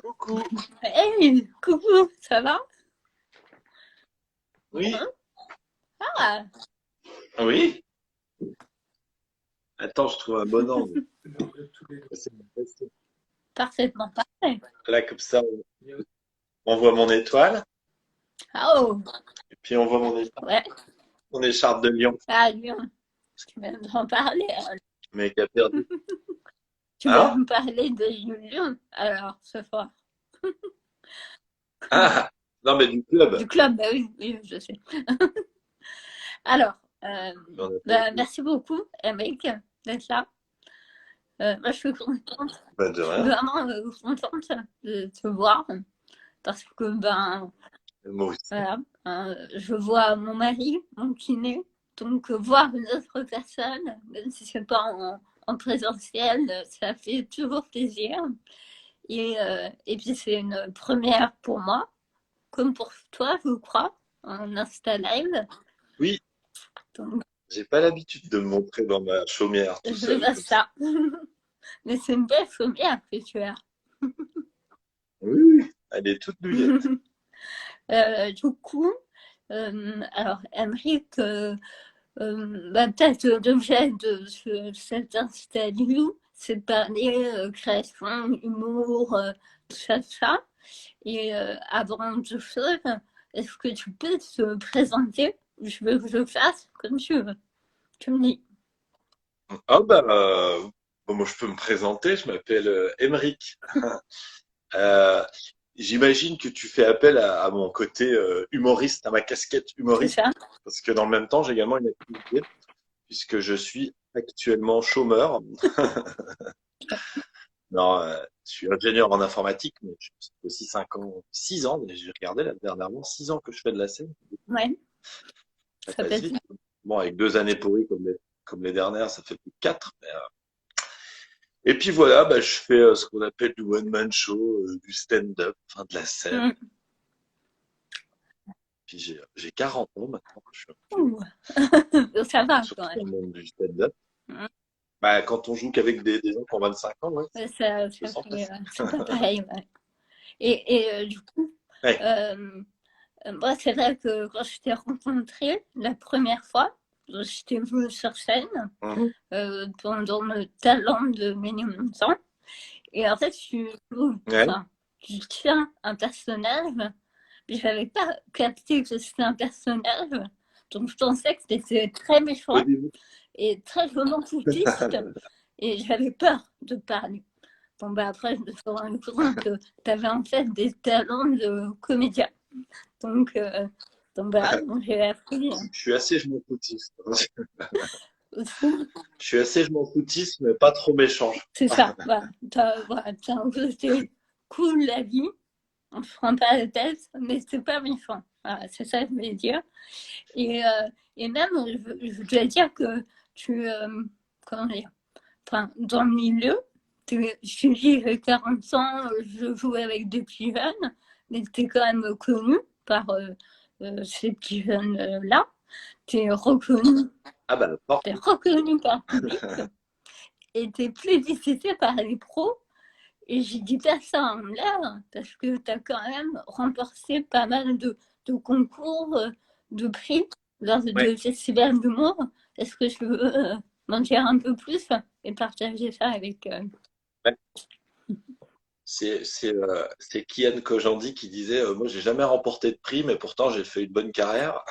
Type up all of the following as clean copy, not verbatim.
Coucou. Hey, coucou, ça va? Oui, Ah, oui. Attends, je trouve un bon angle. C'est- parfaitement parfait. Là, comme ça, on voit mon étoile. Oh, Et puis on voit ouais, mon écharpe de lion. ah, Lyon, tu viens de m'en parler. Mais qui a perdu. Tu viens de Hein? me parler de Lyon, alors, ce soir. Ah! Non, mais du club. Du club, bah oui, oui, je sais. Alors, On a pas bah, été. merci beaucoup, Emric, d'être là. Moi, je suis contente, Pas de rien. vraiment contente de te voir, parce que, ben, Moi aussi. voilà, je vois mon mari, mon kiné, donc voir une autre personne, même si c'est pas en présentiel, ça fait toujours plaisir. Et puis c'est une première pour moi, comme pour toi, je crois, en Insta Live. Oui, Donc j'ai pas l'habitude de me montrer dans ma chaumière tout je seul vois comme ça. ça. Mais c'est une belle première que tu as. Oui, oui. Elle est toute douillette. Du coup, alors Emric, bah, peut-être l'objet de cet interview, c'est de parler création, humour, tout ça, ça. Et avant toute chose, est-ce que tu peux te présenter? Je veux que je fasse comme tu veux. Tu me dis. Ah bah, bon, moi je peux me présenter. Je m'appelle Emeric. Euh, J'imagine que tu fais appel à mon côté humoriste, à ma casquette C'est humoriste, ça? parce que dans le même temps, j'ai également une activité, puisque je suis actuellement chômeur. Non, je suis ingénieur en informatique, mais je suis aussi 5 ans, 6 ans, mais j'ai regardé là dernièrement, 6 ans que je fais de la scène. Ouais, Ça ça peut passe être. vite. Bon, avec 2 années pourries comme les dernières, ça fait plus de 4. Et puis voilà, bah, je fais ce qu'on appelle du one-man show, du stand-up, enfin de la scène. Mmh. Puis j'ai 40 ans maintenant, je suis un vieux, Ouh. Ça va quand surtout même. dans le monde du stand-up. Mmh. Bah, quand on joue qu'avec des gens qui ont 25 ans, ouais, Ouais, je ça sens fait, passer. c'est pas pareil. Ouais. Et du coup, Ouais. euh, moi, c'est vrai que quand je t'ai rencontré la première fois, je t'ai vu sur scène Mhm. pendant le talent de Minimum Temps. Et en fait, Ouais. enfin, tu tiens un personnage, mais je n'avais pas capté que c'était un personnage. Donc, je pensais que c'était très Au méchant début. et très romancoutiste. Et j'avais peur de parler. Bon, bah, après, je me suis rendu compte que tu avais en fait des talents de comédien. Donc, donc voilà, donc j'ai appris Je suis assez je m'en foutiste. aussi. Je suis assez je m'en foutiste, mais pas trop méchant. C'est ça, voilà. Voilà, t'as un côté cool la vie, on se prend pas la tête, mais c'est pas méchant. Voilà, c'est ça que je voulais dire. Et même, je dois dire que tu, comment dire, enfin, dans le milieu, je dis j'ai 40 ans, je joue avec des petits jeunes, mais tu es quand même connu par ces petits jeunes-là. Tu es reconnu, Ah bah, t'es partout. reconnu par le public et tu es plébiscité par les pros. Et je dis pas ça en l'air, parce que tu as quand même remporté pas mal de concours, de prix lors Ouais. de festivals d'humour. Est-ce que je peux m'en dire un peu plus et partager ça avec... Ouais. C'est Kian Kojandi qui disait moi, j'ai jamais remporté de prix, mais pourtant, j'ai fait une bonne carrière.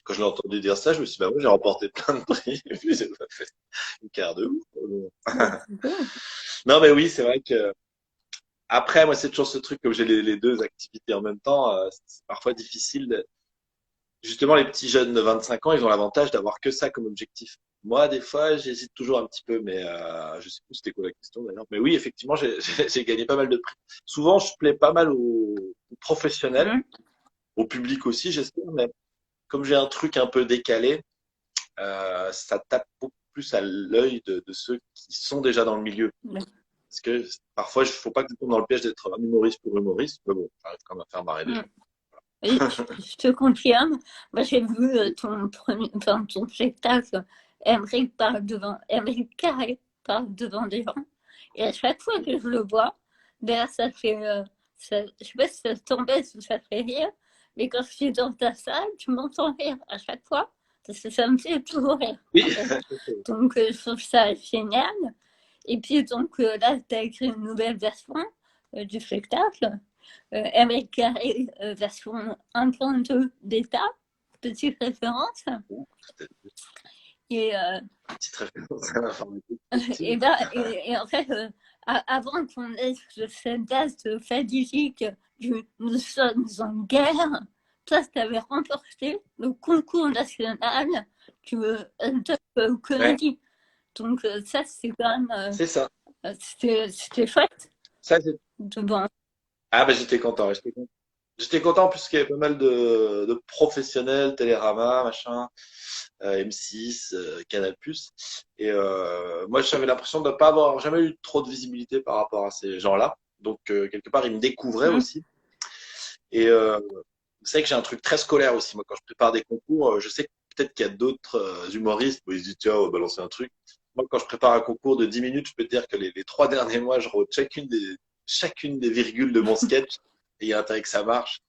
Quand je l'ai entendu dire ça, je me suis dit, bah, moi, j'ai remporté plein de prix, et puis j'ai pas fait une carrière de ouf. Non, mais oui, c'est vrai que après, moi, c'est toujours ce truc, comme j'ai les deux activités en même temps, c'est parfois difficile. Justement, les petits jeunes de 25 ans, ils ont l'avantage d'avoir que ça comme objectif. Moi, des fois, j'hésite toujours un petit peu, mais je sais plus c'était quoi la question d'ailleurs. Mais oui, effectivement, j'ai gagné pas mal de prix. Souvent, je plais pas mal aux professionnels, au public aussi, j'espère, mais comme j'ai un truc un peu décalé, ça tape beaucoup plus à l'œil de ceux qui sont déjà dans le milieu. Parce que parfois, il ne faut pas que je tombe dans le piège d'être un humoriste pour humoriste, mais bon, j'arrive quand même à faire marrer les gens. Oui, je te confirme. Moi, j'ai vu ton premier, enfin, ton spectacle. Emmerich Carré parle devant des gens. Et à chaque fois que je le vois, D'ailleurs, ça fait, je sais pas si ça t'embête ou ça fait rire, mais quand je suis dans ta salle, tu m'entends rire à chaque fois, parce que ça me fait toujours rire, Oui, en fait. Donc, je trouve ça génial. Et puis, donc, là, tu as écrit une nouvelle version du spectacle, ML carré version 1.2 bêta, petite référence. Et, petite référence à l'informatique. et en fait, avant qu'on ait cette date fatidique du nous sommes en guerre, toi, tu avais remporté le concours national du comedy. Ouais, Donc, ça, c'est quand même. c'est ça. C'était chouette. Ça, Bon. ah, bah, j'étais content. J'étais content. J'étais content puisqu'il y avait pas mal de professionnels, Télérama, machin, M6, Canal+. Et moi, j'avais l'impression de ne pas avoir jamais eu trop de visibilité par rapport à ces gens-là. Donc, quelque part, ils me découvraient aussi. Et c'est vrai que j'ai un truc très scolaire aussi. Moi, quand je prépare des concours, je sais que peut-être qu'il y a d'autres humoristes où ils se disent, tiens, on va balancer un truc. Moi, quand je prépare un concours de 10 minutes, je peux te dire que les 3 derniers mois, je rôde chacune des virgules de mon sketch. Et il y a intérêt que ça marche.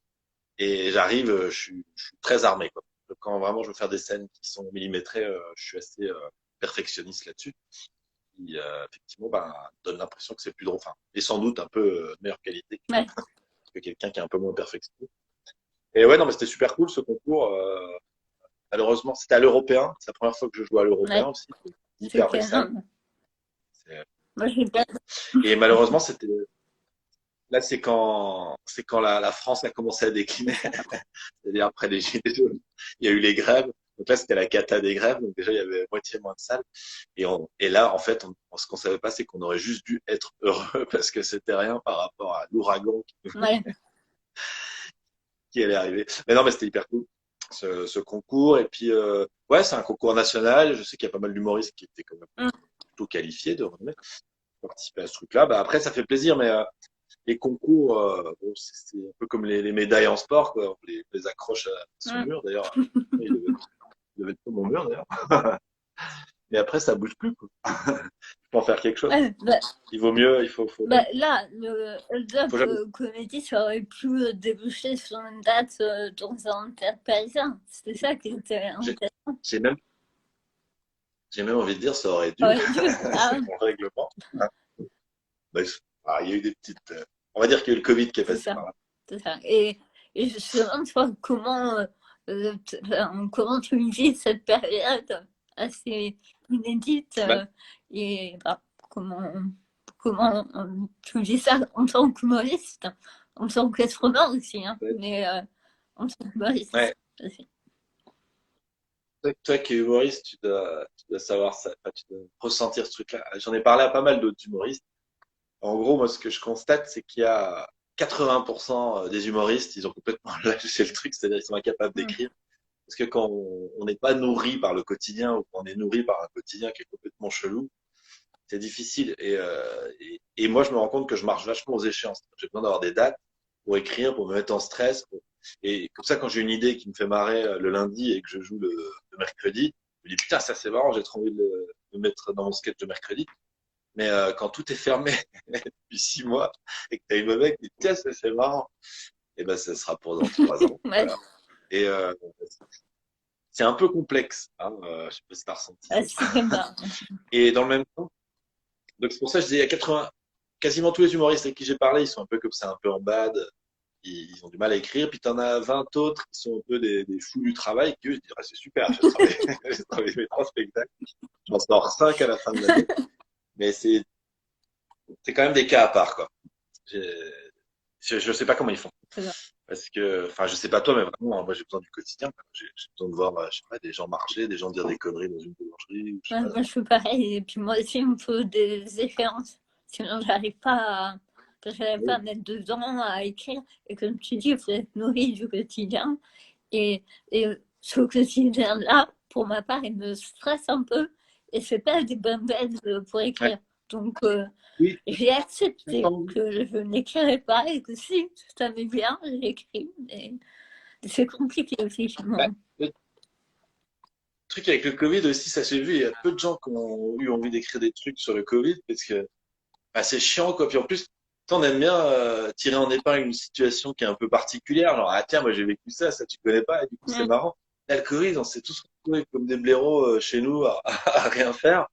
Et j'arrive, je suis très armé, quoi. Quand vraiment je veux faire des scènes qui sont millimétrées, je suis assez perfectionniste là-dessus. Qui, effectivement, bah, donne l'impression que c'est plus drôle. Enfin, et sans doute un peu meilleure qualité Ouais. que quelqu'un qui est un peu moins perfectionniste. Et ouais, non, mais c'était super cool ce concours. Malheureusement, c'était à l'européen. C'est la première fois que je joue à l'européen Ouais. aussi. C'est hyper C'était récent. énorme. Moi, j'ai pas. Et malheureusement, c'était là, c'est quand la France a commencé à décliner. C'est-à-dire après les gilets jaunes, il y a eu les grèves. Donc là, c'était la cata des grèves. Donc déjà, il y avait moitié moins de salles. Et là, en fait, ce qu'on savait pas, c'est qu'on aurait juste dû être heureux parce que c'était rien par rapport à l'ouragan Ouais. qui allait arriver. Mais non, mais c'était hyper cool, ce concours. Et puis, ouais, c'est un concours national. Je sais qu'il y a pas mal d'humoristes qui étaient quand même plutôt qualifiés de participer à ce truc-là. Bah, après, ça fait plaisir, mais les concours, bon, c'est un peu comme les médailles en sport, quoi. On les accroche à son mur. D'ailleurs, il devait être sur mon mur, d'ailleurs. Mais après, ça bouge plus, quoi. Je peux en faire quelque chose. Ouais, bah, Il vaut mieux, il faut, là, le hold-up faut jamais. comédie, ça aurait pu déboucher sur une date dans un théâtre parisien. C'était ça qui était J'ai intéressant. j'ai même, j'ai même envie de dire, ça aurait dû. Aurait dû. Ah, C'est mon règlement. Bref, il y a eu des petites. On va dire qu'il y a eu le Covid qui est c'est passé ça. par là. C'est ça. Et je me demande toi, comment tu vis cette période assez inédite Bah, et bah, comment tu vis ça en tant qu'humoriste, en tant qu'être humain aussi, hein, ouais. mais en tant qu'humoriste Ouais. aussi. Toi qui es humoriste, tu dois savoir ça, enfin, tu dois ressentir ce truc-là. J'en ai parlé à pas mal d'autres humoristes. En gros, moi, ce que je constate, c'est qu'il y a 80% des humoristes, ils ont complètement lâché le truc, c'est-à-dire qu'ils sont incapables Mm. d'écrire. Parce que quand on n'est pas nourri par le quotidien ou qu'on est nourri par un quotidien qui est complètement chelou, c'est difficile. Et moi, je me rends compte que je marche vachement aux échéances. J'ai besoin d'avoir des dates pour écrire, pour me mettre en stress. Et comme ça, quand j'ai une idée qui me fait marrer le lundi et que je joue le mercredi, je me dis putain, ça c'est marrant, j'ai trop envie de me mettre dans mon sketch de mercredi. Mais quand tout est fermé depuis 6 mois et que t'as une mec qui dit tiens, ça c'est marrant, et ben ça sera pour dans 3 ans. Ouais, Voilà. Et c'est un peu complexe. Hein, je sais pas si t'as ressenti ça. c'est bien. Et dans le même temps, donc c'est pour ça que je disais, il y a 80, quasiment tous les humoristes avec qui j'ai parlé, ils sont un peu comme ça, un peu en bad, ils ont du mal à écrire. Puis t'en as 20 autres qui sont un peu des fous du travail, qui eux, je dirais, c'est super, j'ai travaillé, j'ai travaillé mes 3 spectacles, j'en sors 5 à la fin de l'année. Mais c'est quand même des cas à part, quoi. Je sais pas comment ils font. Parce que, enfin, je sais pas toi, mais vraiment, moi, j'ai besoin du quotidien. J'ai besoin de voir, je sais pas, des gens marcher, des gens dire des conneries dans une boulangerie. Ou je sais Ouais, pas. moi, je suis pareil. Et puis moi aussi, il me faut des échéances. Sinon, j'arrive pas à mettre dedans, à écrire. Et comme tu dis, il faut être nourri du quotidien. Et ce quotidien-là, pour ma part, il me stresse un peu. Et c'est pas des bonnes bêtes pour Ouais. écrire. Donc, Oui, j'ai accepté attends. que je n'écrirais pas et que si ça m'est bien, j'écris. Mais c'est compliqué aussi chez moi. Bah, le truc avec le Covid aussi, ça s'est vu. Il y a peu de gens qui ont eu envie d'écrire des trucs sur le Covid parce que bah, c'est chiant, quoi. Puis en plus, on aime bien tirer en épingle une situation qui est un peu particulière. Genre, ah tiens, moi j'ai vécu ça, ça tu connais pas, et du coup c'est Mm. marrant. L'alcoolisme, on s'est tous retrouvés comme des blaireaux chez nous à rien faire.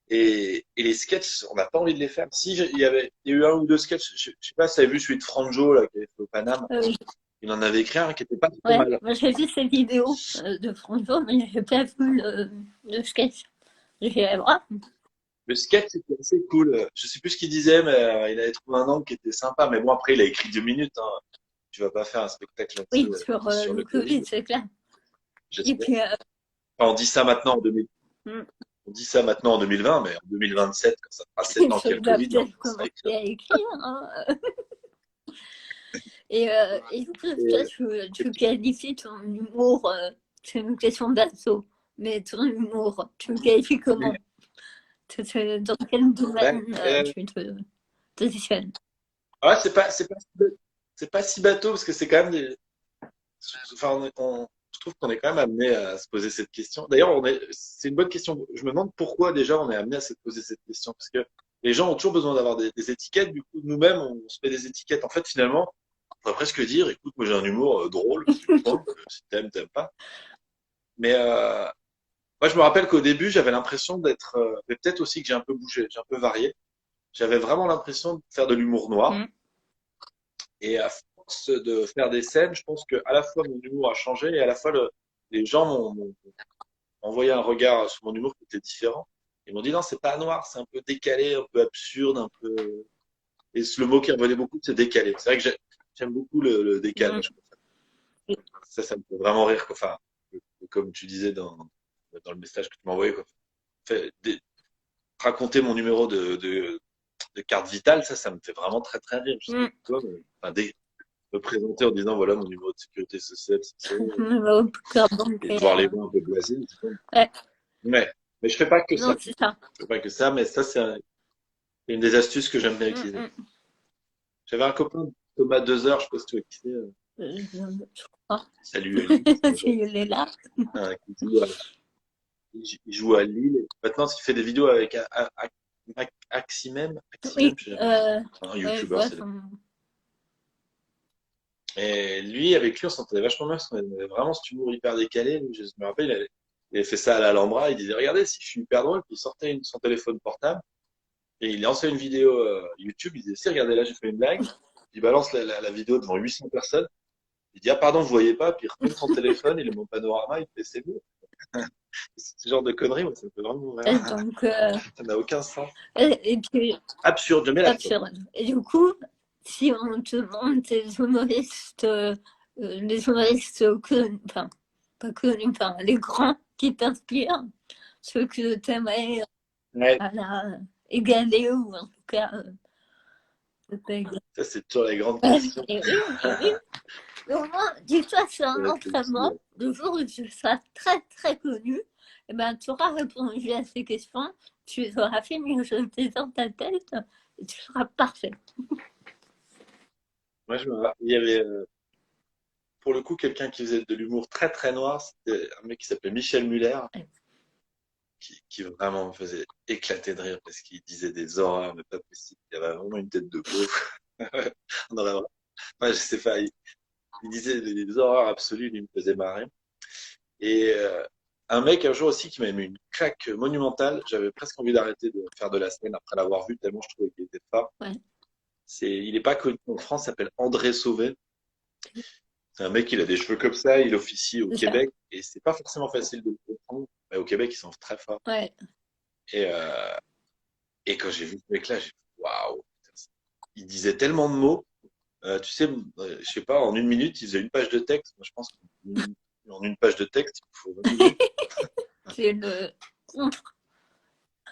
Et les sketchs, on n'a pas envie de les faire. Si, il y a eu un ou deux sketchs, je sais pas si tu as vu celui de Franjo, là, qui avait fait au Paname. Oui. Il en avait écrit un qui était pas trop Ouais, mal. moi j'ai vu ces vidéos de Franjo, mais j'ai pas vu le sketch. J'ai voir. Le sketch, c'était assez cool. Je sais plus ce qu'il disait, mais il avait trouvé un angle qui était sympa. Mais bon, après, il a écrit 2 minutes, hein. Tu vas pas faire un spectacle là-dessus, Oui, sur sur le le Covid, Covid, c'est clair. Et j'espère. puis, Enfin, on dit ça maintenant en 2000. mm, On dit ça maintenant en 2020, mais en 2027, quand ça fera 7 il ans qu'il y a le faudra Covid, on peut-être commencera à commencer écrire. à écrire. Hein. Et du coup, toi, Et, tu qualifies ton humour, c'est une question d'assaut, mais ton humour, tu le qualifies comment? Dans quel ben, domaine tu te positionnes? ouais, c'est pas si bateau parce que c'est quand même enfin, je trouve qu'on est quand même amené à se poser cette question. D'ailleurs, c'est une bonne question. Je me demande pourquoi déjà on est amené à se poser cette question parce que les gens ont toujours besoin d'avoir des étiquettes. Du coup, nous-mêmes, on se met des étiquettes. En fait, finalement, on pourrait presque dire, écoute, moi j'ai un humour drôle, point. Si t'aimes, t'aimes pas. Mais moi, je me rappelle qu'au début, j'avais l'impression d'être, mais peut-être aussi que j'ai un peu bougé, j'ai un peu varié. J'avais vraiment l'impression de faire de l'humour noir. Mm. Et à force de faire des scènes, je pense que à la fois mon humour a changé et à la fois les gens m'ont envoyé un regard sur mon humour qui était différent. Ils m'ont dit non, c'est pas noir, c'est un peu décalé, un peu absurde, un peu. Et le mot qui revenait beaucoup, c'est décalé. C'est vrai que j'aime beaucoup le Mm. décalage. Ça me fait vraiment rire. Enfin, comme tu disais dans le message que tu m'as envoyé, quoi. Fait, raconter mon numéro de carte vitale, ça me fait vraiment très très rire. Je sais pas Mm. pourquoi, mais, enfin, me présenter en disant voilà mon numéro de sécurité sociale, c'est ça, Au cœur et de voir les bancaire. gens un peu blasés. Ouais, Mais je fais pas que ça. non, c'est ça. Je fais pas que ça, mais ça c'est une des astuces que j'aime bien Mm, utiliser. mm. J'avais un copain, Thomas 2 heures, je sais pas si tu vois qui c'est. Je crois. Salut à lui. Il est là. Il joue à Lille. Maintenant, il fait des vidéos avec Aximem. Aximem, Oui, je sais jamais. Un ouais, je youtubeur, vois c'est. son. Et lui, avec lui, on s'entendait vachement bien parce qu'on avait vraiment cet humour hyper décalé. Lui, je me rappelle, il avait fait ça à l'Alhambra. Il disait, regardez, si je suis hyper drôle. Puis il sortait son téléphone portable et il lançait une vidéo YouTube. Il disait, si, regardez, là, j'ai fait une blague. Il balance la vidéo devant 800 personnes. Il dit, ah, pardon, vous voyez pas. Puis il retourne son téléphone, il est mon panorama, il fait, c'est bon. Ce genre de conneries, moi, ça me fait vraiment rire. Donc, Ça n'a aucun sens. et puis, Absurde, je mets l'absurde. absurde. Et du coup, si on te demande les humoristes connus, enfin, pas connus, enfin, les grands qui t'inspirent, ceux que tu aimerais Ouais. voilà, égaler ou en tout cas égaler. Ça, c'est toujours la grande Ouais, question. et oui, et oui. Mais au moins, dis-toi, c'est Ça un va être entraînement. Le jour où tu seras très très connu, eh ben, tu auras répondu à ces questions, tu auras fait mijoter dans ta tête et tu seras parfait. Moi, il y avait, pour le coup, quelqu'un qui faisait de l'humour très très noir. C'était un mec qui s'appelait Michel Muller, qui vraiment me faisait éclater de rire parce qu'il disait des horreurs, mais pas possible. Il avait vraiment une tête de beauf. On aurait vraiment- Enfin, je sais pas, il disait des horreurs absolues, il me faisait marrer. Et un mec un jour aussi qui m'a mis une claque monumentale. J'avais presque envie d'arrêter de faire de la scène après l'avoir vu tellement je trouvais qu'il était fort. Ouais. Il est pas connu en France, il s'appelle André Sauvé. C'est un mec, il a des cheveux comme ça, il officie au C'est ça. Québec et c'est pas forcément facile de le comprendre. Mais au Québec, ils sont très forts. Ouais. Et, quand j'ai vu ce mec-là, j'ai dit waouh, il disait tellement de mots. Tu sais, je sais pas, en 1 minute, il faisait une page de texte. Moi, je pense qu'en une page de texte, il faut 20 minutes. C'est le contre.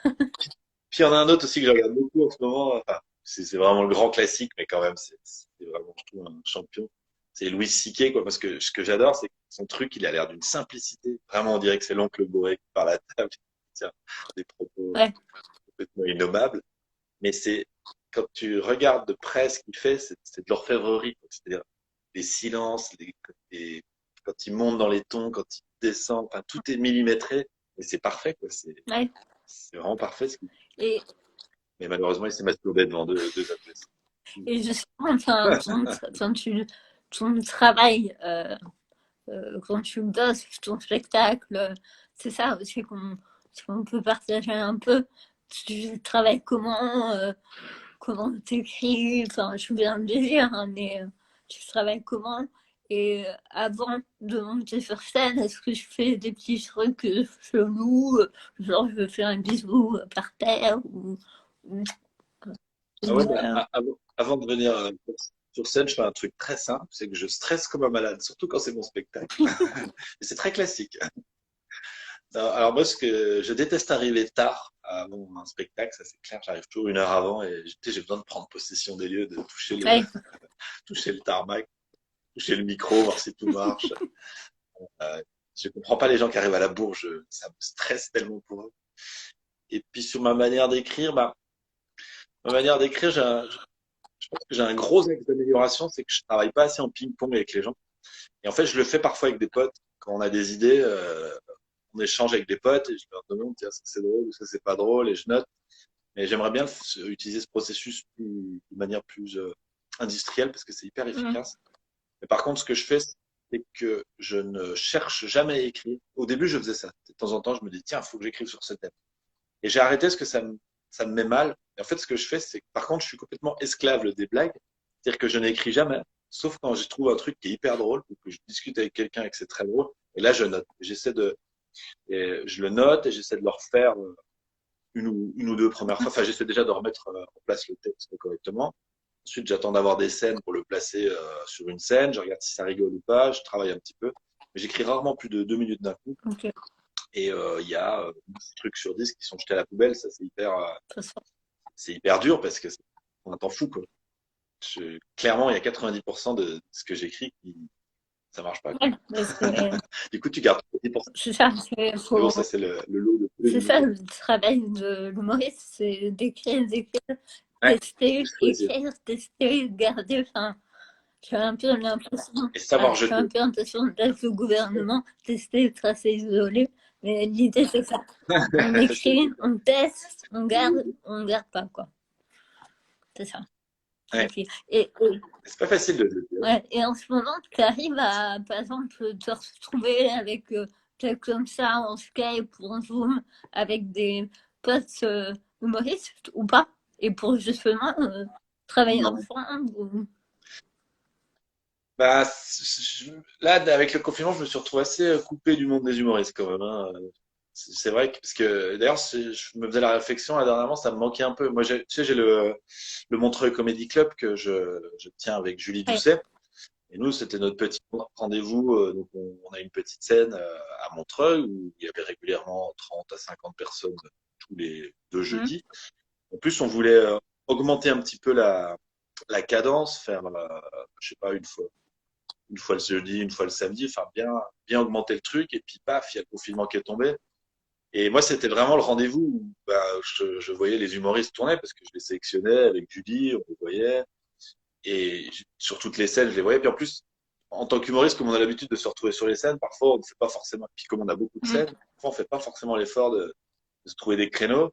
Puis il y en a un autre aussi que je regarde beaucoup en ce moment. Enfin, c'est vraiment le grand classique, mais quand même, c'est vraiment, je trouve, un champion. C'est Louis C.K., quoi, parce que ce que j'adore, c'est que son truc, il a l'air d'une simplicité. Vraiment, on dirait que c'est l'oncle Boré qui parle à la table. Tiens, des propos Ouais. complètement innommables. Mais quand tu regardes de près ce qu'il fait, c'est de l'orfèvrerie, quoi. C'est-à-dire les silences, quand il monte dans les tons, quand il descend, enfin, tout est millimétré. Et c'est parfait, quoi. Ouais. C'est vraiment parfait ce qu'il fait. Et Mais malheureusement, il s'est masturbé devant deux adolescents. Et justement, ton travail, quand tu bosses ton spectacle, c'est ça aussi qu'on peut partager un peu. Tu travailles comment t'écris, enfin, je viens de le dire, hein, mais tu travailles comment? Et avant de monter sur scène, est-ce que je fais des petits trucs chelous, genre je fais un bisou par terre Ah ouais, euh, avant de venir sur scène, je fais un truc très simple, c'est que je stresse comme un malade, surtout quand c'est mon spectacle. Et c'est très classique. Alors moi, je déteste arriver tard avant un spectacle, ça c'est clair. J'arrive toujours une heure avant et j'ai besoin de prendre possession des lieux, de ouais, toucher le tarmac, toucher le micro, voir si tout marche. Euh, je comprends pas les gens qui arrivent à la bourre, ça me stresse tellement pour eux. Et puis sur ma manière d'écrire, ma manière d'écrire, je pense que j'ai un gros axe d'amélioration, c'est que je travaille pas assez en ping-pong avec les gens. Et en fait, je le fais parfois avec des potes. Quand on a des idées, on échange avec des potes et je leur demande, tiens, ça c'est drôle ou ça c'est pas drôle et je note. Mais j'aimerais bien utiliser ce processus de manière plus industrielle parce que c'est hyper mm, efficace. Mais par contre, ce que je fais, c'est que je ne cherche jamais à écrire. Au début, je faisais ça. De temps en temps, je me dis, tiens, il faut que j'écrive sur ce thème. Et j'ai arrêté parce que ça me met mal. Et en fait, ce que je fais, c'est que par contre, je suis complètement esclave des blagues. C'est-à-dire que je n'écris jamais, sauf quand je trouve un truc qui est hyper drôle ou que je discute avec quelqu'un et que c'est très drôle. Et là, je note. Et je le note et j'essaie de le refaire une ou deux premières fois. Enfin, j'essaie déjà de remettre en place le texte correctement. Ensuite, j'attends d'avoir des scènes pour le placer sur une scène. Je regarde si ça rigole ou pas. Je travaille un petit peu. Mais j'écris rarement plus de 2 minutes d'un coup. ok, Et il y a 10 trucs sur 10 qui sont jetés à la poubelle. Ça, ça c'est hyper dur parce que on t'en fout, quoi. Clairement, il y a 90% de ce que j'écris qui ça marche pas, quoi. ouais, Du coup, tu gardes 10%. c'est ça, Mais bon, ça, c'est le lot de tous les c'est ça humoristes. le travail de l'humoriste, c'est d'écrire, Ouais, tester, choisir. écrire, tester, garder, enfin, j'ai un peu l'impression, Et savoir j'ai un jeter. peu l'impression d'être le gouvernement, tester, tracer, isoler, mais l'idée c'est ça. On écrit, C'est on teste, on garde pas, quoi. C'est ça. ouais. Ok. Et, C'est pas facile de le dire. ouais, et en ce moment, tu arrives à, par exemple, te retrouver avec, comme ça, en Skype ou en Zoom, avec des potes humoristes ou pas? Et pour justement travailler Non. ensemble Bah, là, avec le confinement, je me suis retrouvé assez coupé du monde des humoristes quand même, hein. C'est vrai que, parce que d'ailleurs, je me faisais la réflexion là, dernièrement, ça me manquait un peu. Moi, tu sais, j'ai le Montreux Comedy Club que je tiens avec Julie ouais. Doucet. Et nous, c'était notre petit rendez-vous. Donc, on a une petite scène à Montreuil où il y avait régulièrement 30 à 50 personnes tous les deux Mmh. jeudis. En plus, on voulait augmenter un petit peu la cadence, faire, je sais pas, une fois le jeudi, une fois le samedi, enfin bien augmenter le truc. Et puis, paf, il y a le confinement qui est tombé. Et moi, c'était vraiment le rendez-vous où je voyais les humoristes tourner parce que je les sélectionnais avec Julie, on les voyait. Et sur toutes les scènes, je les voyais. Puis en plus, en tant qu'humoriste, comme on a l'habitude de se retrouver sur les scènes, parfois on ne fait pas forcément. Puis comme on a beaucoup de Mmh. scènes, parfois on ne fait pas forcément l'effort de se trouver des créneaux.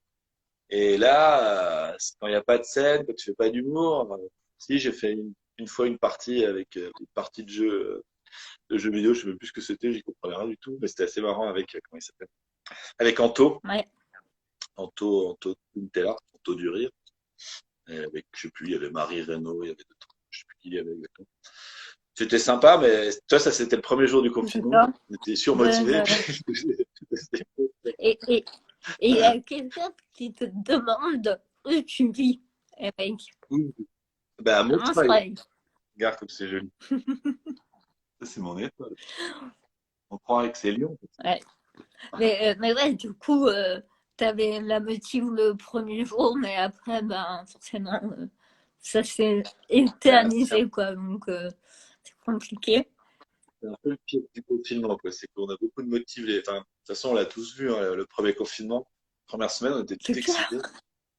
Et là, quand il n'y a pas de scène, quand tu fais pas d'humour, si j'ai fait une fois une partie avec une partie de jeux vidéo, je sais même plus ce que c'était, j'y comprenais rien du tout, mais c'était assez marrant avec comment il s'appelle, avec Ouais. Anto Nutella, Anto du rire, et avec je sais plus, il y avait Marie Reynaud, il y avait d'autres, je sais plus qui il y avait exactement. C'était sympa, mais toi, ça, c'était le premier jour du confinement. D'accord. On était surmotivés. Et, et, et il y a quelqu'un qui te demande où tu vis, Eric. Ben, à Comment ça Montreuil. va? Regarde comme c'est joli. Ça, c'est mon étoile. On croirait que c'est Lyon. Ouais. Mais ouais, du coup, tu avais la motive le premier jour, mais après, ben, forcément, ça s'est Ben, éternisé, quoi. Donc, c'est compliqué. c'est un peu le pire du confinement, quoi. C'est qu'on a beaucoup de motifs. Enfin, de toute façon, on l'a tous vu, hein, le premier confinement. Première semaine, on était C'est tout clair, excités.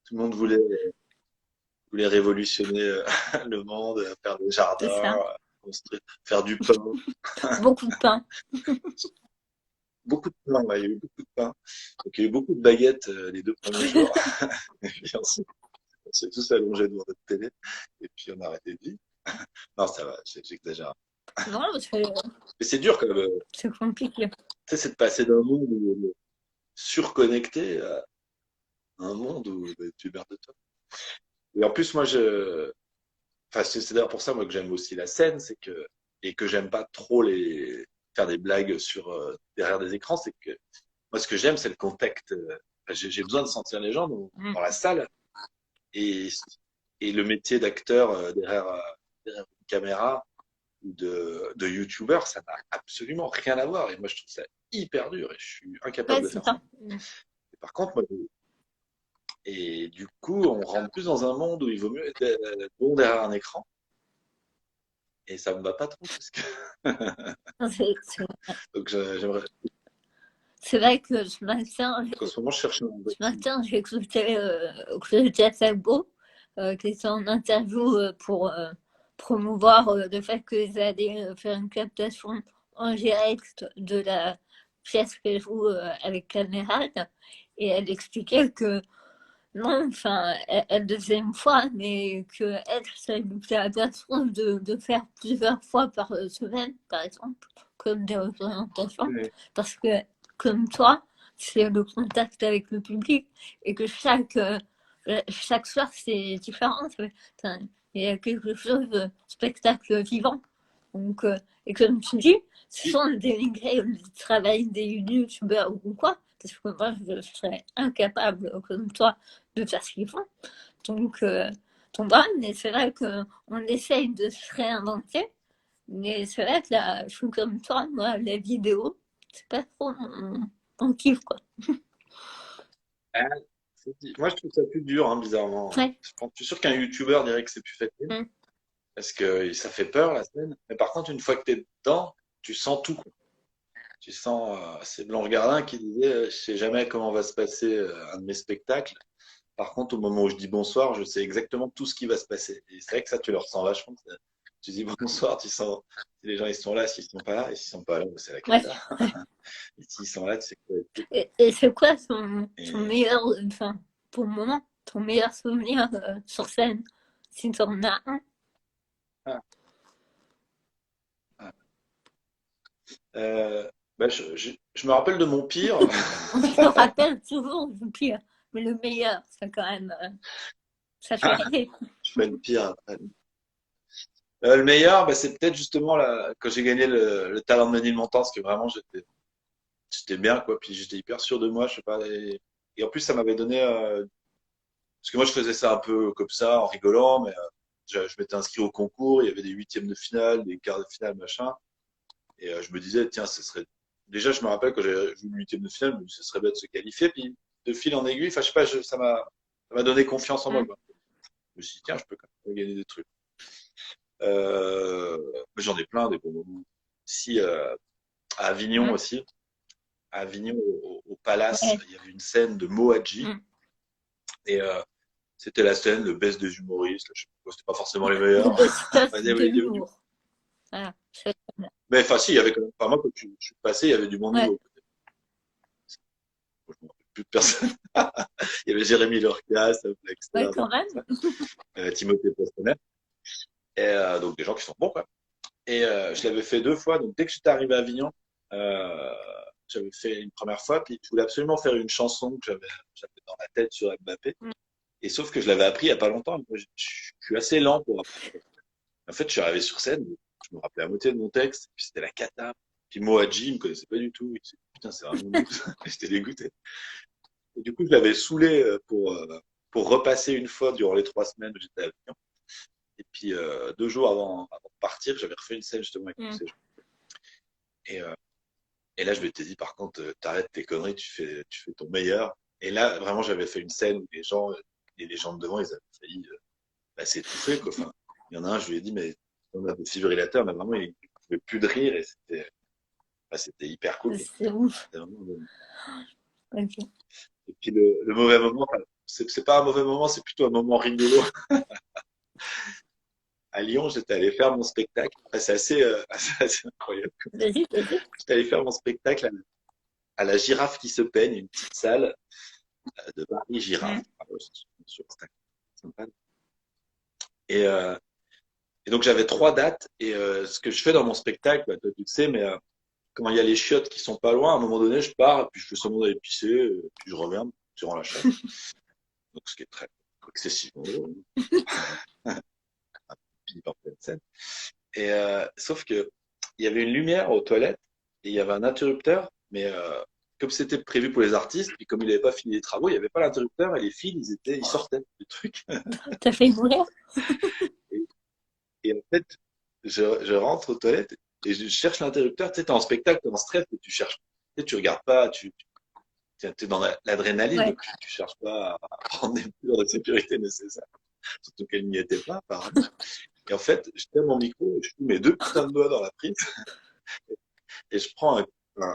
Tout le monde voulait révolutionner le monde, faire des c'est jardins, ça. construire, faire du pain. Beaucoup de pain. Beaucoup de pain, ouais, il y a eu beaucoup de pain. Donc, il y a eu beaucoup de baguettes les 2 premiers jours. Et puis ensuite, On s'est tous allongés devant notre télé et puis on a arrêté de vivre. Non, ça va, j'exagère. Non, Mais c'est dur quand même. c'est compliqué. Tu sais, c'est de passer d'un monde où on est surconnecté à un monde où tu es de toi. Et en plus, moi, enfin, c'est d'ailleurs pour ça moi que j'aime aussi la scène, c'est que et que j'aime pas trop faire des blagues sur derrière des écrans, c'est que moi ce que j'aime c'est le contact. Enfin, j'ai besoin de sentir les gens dans la salle et le métier d'acteur derrière une caméra ou de youtubeur, ça n'a absolument rien à voir et moi je trouve ça hyper dur et je suis incapable Ouais, de c'est faire ça. ça. Et par contre, moi, et du coup, on rentre plus dans un monde où il vaut mieux être bon derrière un écran. Et ça me va pas trop parce que C'est donc j'aimerais. c'est vrai que ce matin, En ce moment, je cherche un j'ai écouté Claudia Sagbo, qui était en interview pour promouvoir le fait qu'ils allaient faire une captation en direct de la pièce qu'elle joue avec Caméral. Et elle expliquait que non, enfin, elle le faisait une fois, mais que elle, ça lui fait l'impression de faire plusieurs fois par semaine, par exemple, comme des représentations, Ouais. parce que, comme toi, c'est le contact avec le public, et que chaque soir, c'est différent. Enfin, il y a quelque chose de spectacle vivant. Donc, et comme tu dis, sans dénigrer le travail des youtubeurs ou quoi, parce que moi, je serais incapable, comme toi, de faire ce qu'ils font. Donc, voilà, mais c'est vrai qu'on essaye de se réinventer, mais c'est vrai que je suis comme toi, moi, la vidéo, c'est pas trop mon kiff, quoi. Ah, moi, je trouve ça plus dur, hein, bizarrement. Ouais. Je suis sûr qu'un youtubeur dirait que c'est plus facile Mm. parce que ça fait peur la scène. Mais par contre, une fois que tu es dedans, tu sens tout, quoi. Tu sens, c'est Blanche Gardin qui disait, je sais jamais comment va se passer un de mes spectacles. Par contre, au moment où je dis bonsoir, je sais exactement tout ce qui va se passer. Et c'est vrai que ça, tu le ressens vachement. Tu dis bonsoir, tu sens si les gens ils sont là, s'ils sont pas là, et s'ils sont pas là, bah, c'est la Ouais. cata. Et s'ils sont là, tu sais que Et c'est quoi ton et... meilleur, enfin, pour le moment, ton meilleur souvenir sur scène, si tu en as un? Ah, ah. Bah, je me rappelle de mon pire. On se rappelle toujours du pire, mais le meilleur, c'est quand même, ça fait rêver. Je fais le pire après. Le meilleur, bah, c'est peut-être justement quand j'ai gagné le talent de Ménilmontant, parce que vraiment j'étais bien, quoi. Puis j'étais hyper sûr de moi, je sais pas. Et en plus, ça m'avait donné. Parce que moi, je faisais ça un peu comme ça, en rigolant, mais je m'étais inscrit au concours, il y avait des huitièmes de finale, des quarts de finale, machin. Et je me disais, tiens, ce serait. Déjà, je me rappelle quand j'ai joué le huitième de finale, ce serait bien de se qualifier. Puis de fil en aiguille, enfin, je sais pas, ça m'a donné confiance en moi, Mm. quoi. Je me suis dit, tiens, je peux quand même gagner des trucs. Mais j'en ai plein des bons moments. Ici, à Avignon Mm. aussi. À Avignon, au Palace, Ouais. il y avait une scène de Moadji. Mm. Et c'était la scène, le best des humoristes. Je sais pas, c'était pas forcément les Le meilleurs. best-of Il y de avait, il y avait du... l'humour. Voilà. Mais enfin, si, il y avait quand même. Enfin, moi, quand je suis passé, il y avait du bon Ouais. niveau. Je ne me rappelle plus de personne. Il y avait Jérémy Lorca, Ouais, Blackster, des quand gens même. comme ça. Timothée Postonnet. Et donc, des gens qui sont bons, quoi. Et je l'avais fait deux fois. Donc, dès que j'étais arrivé à Avignon, euh, j'avais fait une première fois. Puis, je voulais absolument faire une chanson que j'avais dans la tête sur Mbappé. Mm. Et sauf que je l'avais appris il n'y a pas longtemps. Moi, je suis assez lent pour apprendre. En fait, je suis arrivé sur scène, je me rappelais la moitié de mon texte, puis c'était la cata. Puis Moadji, il me connaissait pas du tout. Il disait, putain, c'est vraiment nul. J'étais dégoûté. Et du coup, je l'avais saoulé pour repasser une fois durant les 3 semaines où j'étais à Avignon. Et puis, 2 jours avant de partir, j'avais refait une scène justement avec tous Mm. ces gens. Et, et là, je m'étais dit, par contre, t'arrêtes tes conneries, tu fais ton meilleur. Et là, vraiment, j'avais fait une scène où les gens de devant, ils avaient failli s'étouffer, quoi. Enfin, il y en a un, je lui ai dit, mais on a des fibrillateurs, mais vraiment, il ne pouvait plus de rire et c'était hyper cool, quoi. C'est ouf. C'était vraiment Ok. Et puis le mauvais moment, enfin, c'est pas un mauvais moment, c'est plutôt un moment rigolo. À Lyon, j'étais allé faire mon spectacle. Enfin, c'est assez incroyable. Vas-y, vas-y. J'étais allé faire mon spectacle à la Girafe qui se peigne, une petite salle de Paris Girafe. Mm. Ah ouais, sur Instagram. sympa. Et, euh, et donc j'avais 3 dates. Et ce que je fais dans mon spectacle, bah, toi tu le sais, mais quand il y a les chiottes qui sont pas loin, à un moment donné, je pars, et puis je fais semblant d'aller pisser, puis je reviens durant la chasse. Donc ce qui est très excessivement drôle. Puis par pleine scène. Et sauf que il y avait une lumière aux toilettes et il y avait un interrupteur, mais comme c'était prévu pour les artistes, puis comme il n'avait pas fini les travaux, il n'y avait pas l'interrupteur et les fils, ils sortaient du truc. T'as fait mourir? Et, et en fait, je rentre aux toilettes et je cherche l'interrupteur. Tu sais, t'es en spectacle, t'es en stress et tu cherches. Tu sais, tu regardes pas, t'es dans l'adrénaline, Ouais. donc tu cherches pas à prendre des mesures de sécurité nécessaires. Surtout qu'elle n'y était pas, apparemment. Et en fait, je tiens mon micro et je fous mes 2 putains de doigts dans la prise et je prends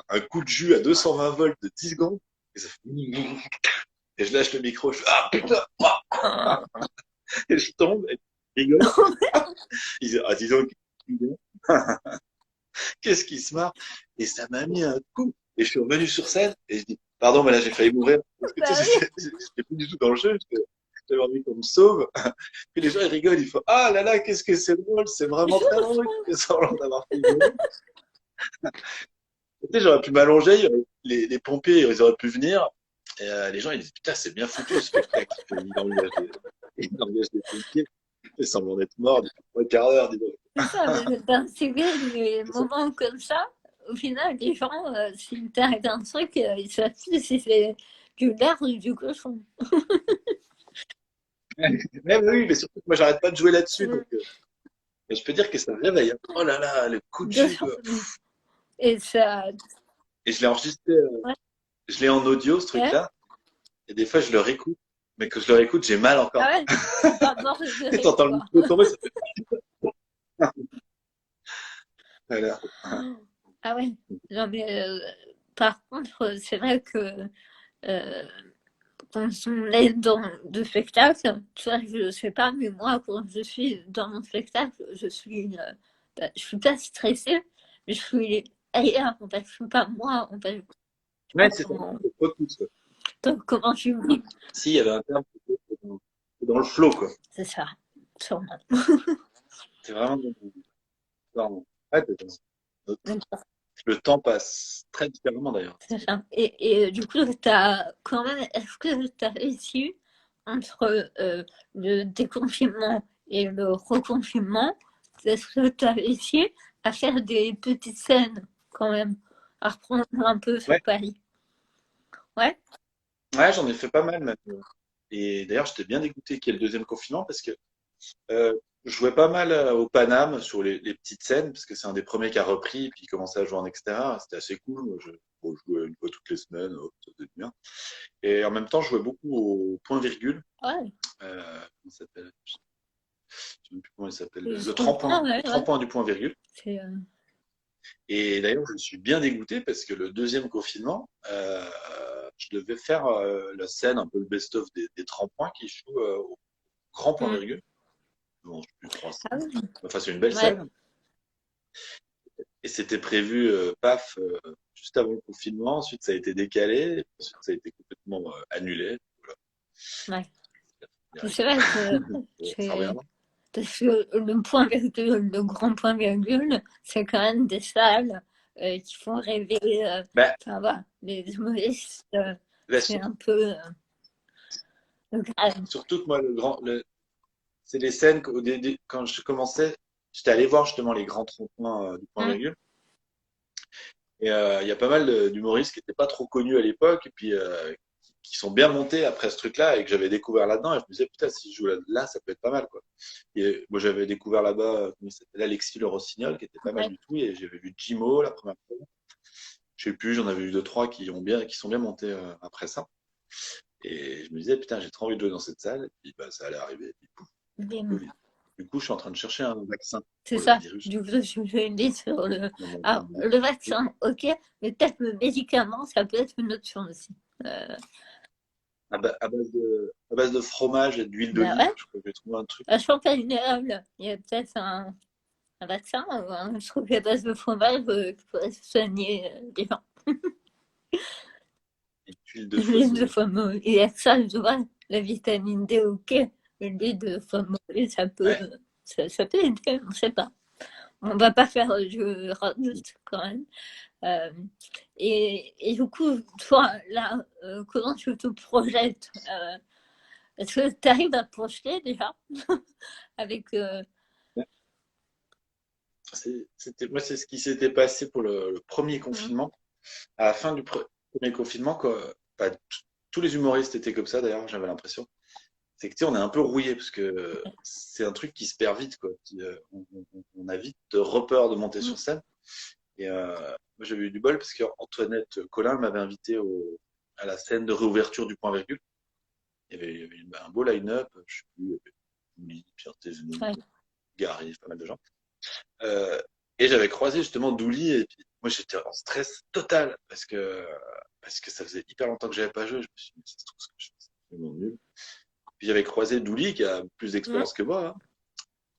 un coup de jus à 220 volts de 10 secondes et ça fait et je lâche le micro, je fais ah putain et je tombe et je rigole. Ils disent ah dis donc qu'est-ce qui se marre et ça m'a mis un coup et je suis revenu sur scène et je dis pardon mais là j'ai failli mourir parce que tu Bah sais oui. j'étais plus du tout dans le jeu j'avais envie qu'on me sauve puis les gens ils rigolent ils font ah là là qu'est-ce que c'est drôle c'est vraiment très drôle il fait semblant d'avoir fait une tu sais, j'aurais pu m'allonger, les pompiers, ils auraient pu venir. Et les gens, ils disent, putain, c'est bien foutu, ce spectacle. Il engage des pompiers. Il fait semblant d'être mort depuis 3 quarts d'heure, dis donc. C'est ça, dans ces des moments comme ça, au final, les gens, s'ils t'arrêtent un truc, ils savent plus si c'est du lard ou du cochon. Mais oui, mais surtout que moi, j'arrête pas de jouer là-dessus. Mm. Donc, et je peux dire que ça réveille. Hein. Oh là là, le coup de jus, quoi. Et ça. Et je l'ai enregistré, Ouais. je l'ai en audio, ce Ouais. truc-là. Et des fois, je le réécoute. Mais que je le réécoute, j'ai mal encore. Ah ouais, c'est pas mort de Et rire, t'entends le quoi. micro tomber, ça fait. Voilà. Ah ouais. Non, mais par contre, c'est vrai que euh, quand on est dans de spectacle, tu vois, je sais pas, mais moi, quand je suis dans mon spectacle, je suis pas stressée, mais je suis ailleurs, en fait, je suis pas moi, en fait. Je sais Ouais, pas c'est ça. comment, C'est pas tout ça. comment tu vis, Si, il y avait un terme, c'est dans le flow, quoi. c'est ça, sûrement. C'est vraiment pardon. Ouais, le temps passe très différemment d'ailleurs. C'est ça. Et du coup, t'as quand même, est-ce que tu as réussi entre le déconfinement et le reconfinement, est-ce que tu as réussi à faire des petites scènes quand même, à reprendre un peu sur Ouais, Paris? Ouais, ouais, j'en ai fait pas mal maintenant. Et d'ailleurs, j'étais bien dégoûté qu'il y ait le deuxième confinement parce que je jouais pas mal au Paname sur les petites scènes parce que c'est un des premiers qui a repris et puis il commençait à jouer en extérieur. C'était assez cool. Moi, bon, je jouais une fois toutes les semaines, ça faisait bien. Et en même temps, je jouais beaucoup au point-virgule. ouais, Comment ça s'appelle? Je sais même plus comment il s'appelle. je Le comprends, tremplin, ouais, le ouais. tremplin du point-virgule. C'est, Et d'ailleurs, je suis bien dégoûté parce que le deuxième confinement, je devais faire la scène, un peu le best-of des tremplins qui jouent au grand point hmm. virgule. Bon, je sais plus, 300. Ah oui, Enfin, c'est une belle ouais, scène. Et c'était prévu, paf, juste avant le confinement. Ensuite, ça a été décalé. Et ensuite, ça a été complètement annulé. ouais. Voilà. Mais c'est vrai que Bon, ça c'est, reviendra. parce que le point virgule, le grand point virgule, c'est quand même des salles qui font rêver. Bah, Ça va, les humoristes, bah, c'est un peu le Graal. surtout que moi, c'est les scènes quand je commençais, j'étais allé voir justement les grands troncs du point Hum, virgule. Et il y a pas mal d'humoristes qui n'étaient pas trop connus à l'époque et puis qui sont bien montés après ce truc-là et que j'avais découvert là-dedans. Et je me disais, putain, si je joue là, ça peut être pas mal, quoi. Et moi, j'avais découvert là-bas, comment il s'appelle, Alexis Le Rossignol, qui était pas mal ouais. du tout. Et j'avais vu Jimo la première fois. Je sais plus, j'en avais vu 2, 3 qui sont bien montés après ça. Et je me disais, putain, j'ai trop envie de jouer dans cette salle. Et puis, bah, ça allait arriver. Et puis, pouf, Covid. Du coup, je suis en train de chercher un vaccin C'est pour le ça. virus Du coup, je vais une liste sur le. dans mon Alors, le vaccin, ok, mais peut-être le médicament, ça peut être une option aussi. Euh, à base de fromage et d'huile bah d'olive. ouais, Je crois que j'ai trouvé un truc. je pense pas vulnérable. Il y a peut-être un vaccin ou un truc à base de fromage qui pourrait soigner les gens. Et d'huile de L'huile de fausse. pomme, il y a que ça, je vois. La vitamine D, ok. l'idée de formuler, Ouais. ça peut aider, on ne sait pas. On va pas faire du rajoute quand même. Et du coup, toi, là, comment tu te projettes est-ce que tu arrives à te projeter déjà avec Moi, c'est ce qui s'était passé pour le premier confinement. À la fin du premier confinement, quoi, bah, tous les humoristes étaient comme ça, d'ailleurs, j'avais l'impression. C'est que, tu sais, on est un peu rouillé parce que c'est un truc qui se perd vite, quoi. On a vite repeur de monter sur scène. Et moi, j'avais eu du bol parce qu'Antoinette Collin m'avait invité à la scène de réouverture du Point Virgule. Il y avait un beau line-up, je sais plus, il y avait Douli, Pierre Thévenoud, ouais, Gary, pas mal de gens. Euh, et j'avais croisé justement Douli et puis moi j'étais en stress total parce que ça faisait hyper longtemps que j'avais pas joué. Je me suis dit, mais ça se trouve ce que je fais, c'est vraiment nul. Puis j'avais croisé Douli qui a plus d'expérience que moi, hein.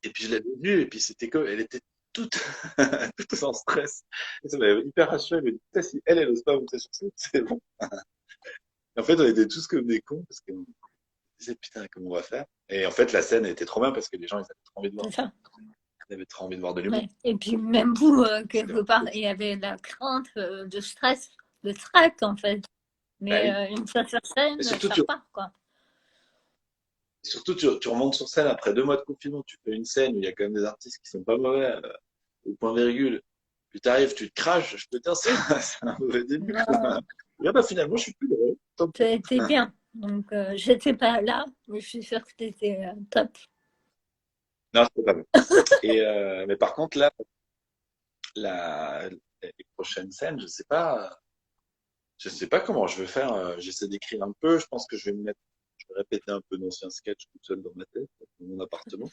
Et puis je l'avais vue et puis c'était comme elle était toute toute en stress. Et ça m'avait hyper rassuré. Elle me dit, putain, si elle ose pas monter sur scène, c'est bon. Et en fait, on était tous comme des cons parce qu'on disait putain comment on va faire. Et en fait, la scène était trop bien parce que les gens ils avaient trop envie de voir. c'est ça. Ils avaient trop envie de voir de l'humour. Ouais. Et puis même vous, C'était quelque vraiment part, cool. il y avait la crainte de stress, de trac en fait. Bah Mais oui. une fois sur scène, Et surtout, ça repart quoi. tu remontes sur scène après 2 mois de confinement, tu fais une scène où il y a quand même des artistes qui sont pas mauvais, au point virgule. Puis t'arrives, tu te craches, je peux te dire, c'est un mauvais début, quoi. Non, Et bah, finalement, je suis plus drôle. Tant pis. c'était bien. Donc j'étais pas là, mais je suis sûre que c'était top. Non, c'est pas mal. Mais par contre, là, les prochaines scènes, je sais pas comment je vais faire. J'essaie d'écrire un peu. Je pense que je vais répéter un peu d'anciens sketchs tout seul dans ma tête, dans mon appartement.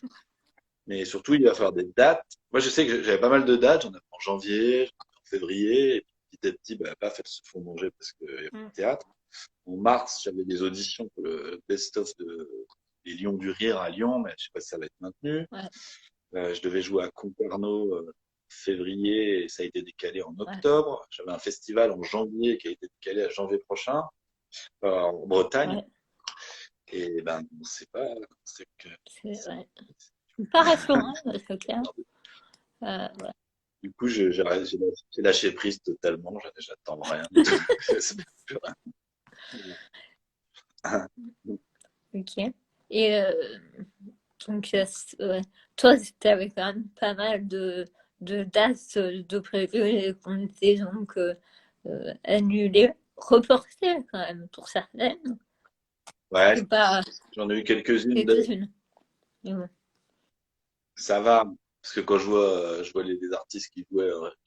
Mais surtout, il va falloir des dates. Moi, je sais que j'avais pas mal de dates. J'en ai en janvier, en février. Et puis, petit à petit, bah, paf, elles se font manger parce qu'il n'y a plus de Mm. théâtre. En mars, j'avais des auditions pour le best-of des Lions du Rire à Lyon, mais je sais pas si ça va être maintenu. Ouais, Je devais jouer à Concarneau février et ça a été décalé en ouais, octobre. J'avais un festival en janvier qui a été décalé à janvier prochain en Bretagne. ouais. Et ben, on ne sait pas. C'est que, C'est ouais. Pas rassurant, c'est clair. Ouais. du coup, j'ai lâché prise totalement. J'attends rien du tout. J'espère plus rien. Ok. Et donc, ouais. Toi, tu avais quand même pas mal de dates de prévues et qu'on était donc annulées, reportées quand même pour certaines. Ouais, C'est pas j'en ai eu quelques-unes. quelques-unes. Mais bon. Ça va. Parce que quand je vois les artistes qui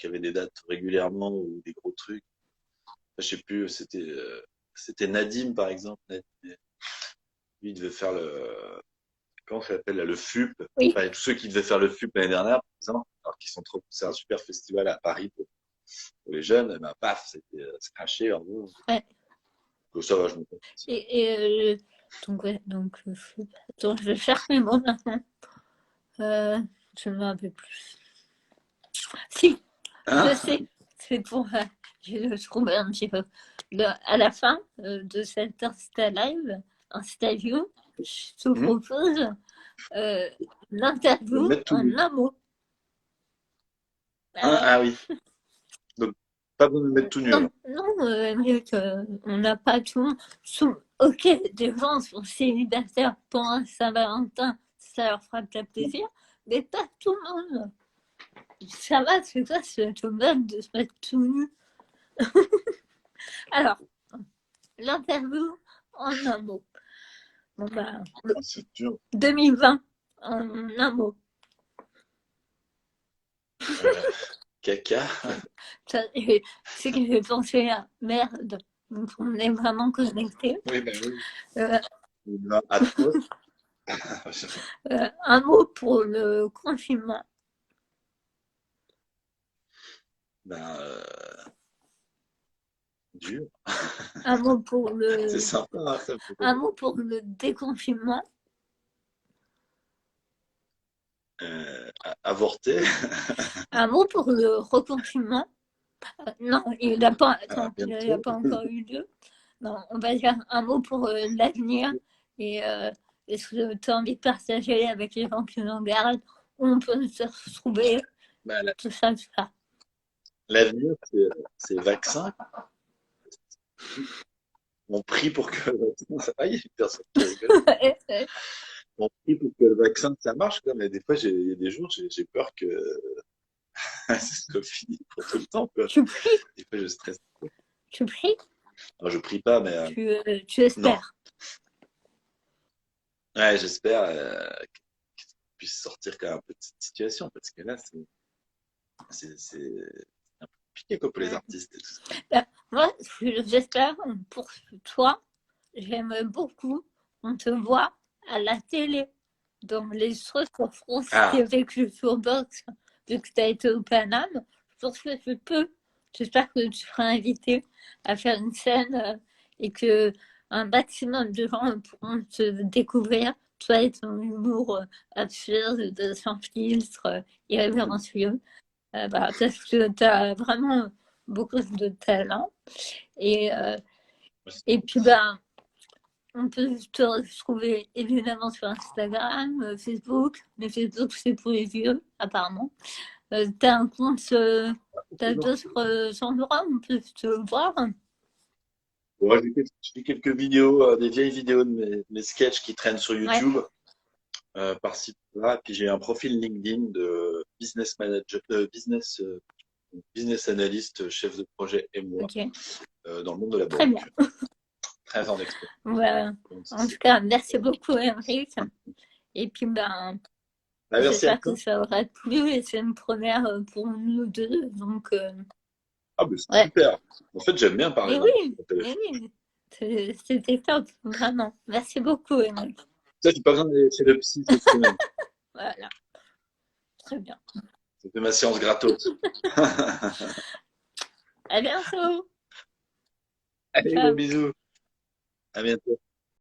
avaient des dates régulièrement ou des gros trucs, je sais plus, c'était Nadim par exemple. Nadim, lui, il devait faire comment ça s'appelle là, le FUP. Oui, Enfin, tous ceux qui devaient faire le FUP l'année dernière, par exemple, alors qu'ils sont trop, c'est un super festival à Paris pour les jeunes, et ben, paf, c'était scratché en gros. ouais. Donc, ça va, je me comprends. Et donc, ouais, donc, attends, je vais chercher mes mots maintenant. Je ne me rappelle plus. Si, je Hein? sais, c'est pour. Je vais le trouver un petit peu. À la fin de cette Insta Live, interview, je te Mhm. propose De l'interview mettre tout en nu. un mot. Hein? Euh, Ah oui. Donc, pas besoin de mettre tout nu non, alors. non, Émeric, on n'a pas tout. Ok, des gens sont célibataires pour un Saint-Valentin, ça leur fera peut-être plaisir, mais pas tout le monde. Ça va, c'est quoi ce mode de se mettre tout nu? Alors, l'interview en un mot. Bon, bah, Ah, c'est dur. 2020 en un mot. Euh, Caca. C'est que j'ai pensé à merde. Donc, on est vraiment connectés. Oui, ben oui. Euh, Atroce. un mot pour le confinement. Ben, dur. Un mot pour C'est le, sympa, hein, ça. un mot pour le déconfinement. Avorté. Un mot pour le reconfinement. Non, il n'a pas, À attends, il n'y a bientôt. pas encore eu lieu. Non, on va dire un mot pour l'avenir et est-ce que tu as envie de partager avec les gens qui nous regardent, où on peut se retrouver, Bah, tout ça, tout ça. l'avenir, c'est vaccin. On prie pour que le vaccin, il y a une personne qui rigole. On prie pour que le vaccin, ça marche, quoi. Mais des fois, il y a des jours, j'ai peur que ça soit fini pour tout le temps, quoi. Tu pries, Des fois, je stresse. tu pries, Alors, je prie pas, mais tu non. espères. Ouais, j'espère qu'ils puissent sortir quand même un peu de cette situation, parce que là, c'est un peu compliqué, quoi, pour les artistes et tout ça. Moi, j'espère pour toi, j'aime beaucoup, on te voit à la télé, dans les choses sur France Ah, TV Culture Box, vu que tu as été au Paname. Je pense que tu peux. J'espère que tu seras invité à faire une scène et que un maximum de gens pourront te découvrir, toi et ton humour absurde, sans filtre, irrévérencieux. Parce que tu as vraiment beaucoup de talent. Et, et puis, on peut te retrouver évidemment sur Instagram, Facebook, mais Facebook, c'est pour les vieux, apparemment. Tu as un compte, tu as d'autres endroits où on peut te voir. ouais, j'ai fait quelques vidéos, des vieilles vidéos de mes sketchs qui traînent sur Ouais, YouTube, par-ci, par-là. Puis j'ai un profil LinkedIn de business manager, business analyst, chef de projet et moi, ok, dans le monde de la très bien. banque. 13 ans d'expérience. Voilà. Donc, En tout cas, merci beaucoup, Emric. Et puis, bah, merci à j'espère que toi. ça aura plu et c'est une première pour nous deux. Donc, Ah, mais c'est ouais. super. En fait, j'aime bien parler Et maintenant oui, au et téléphone. oui. C'était top, vraiment. Merci beaucoup, Emric. Ça, j'ai pas besoin d'aller chez le psy cette semaine. Voilà, très bien. C'était ma séance gratos. À bientôt. Allez, gros Ciao. bisous. À bientôt.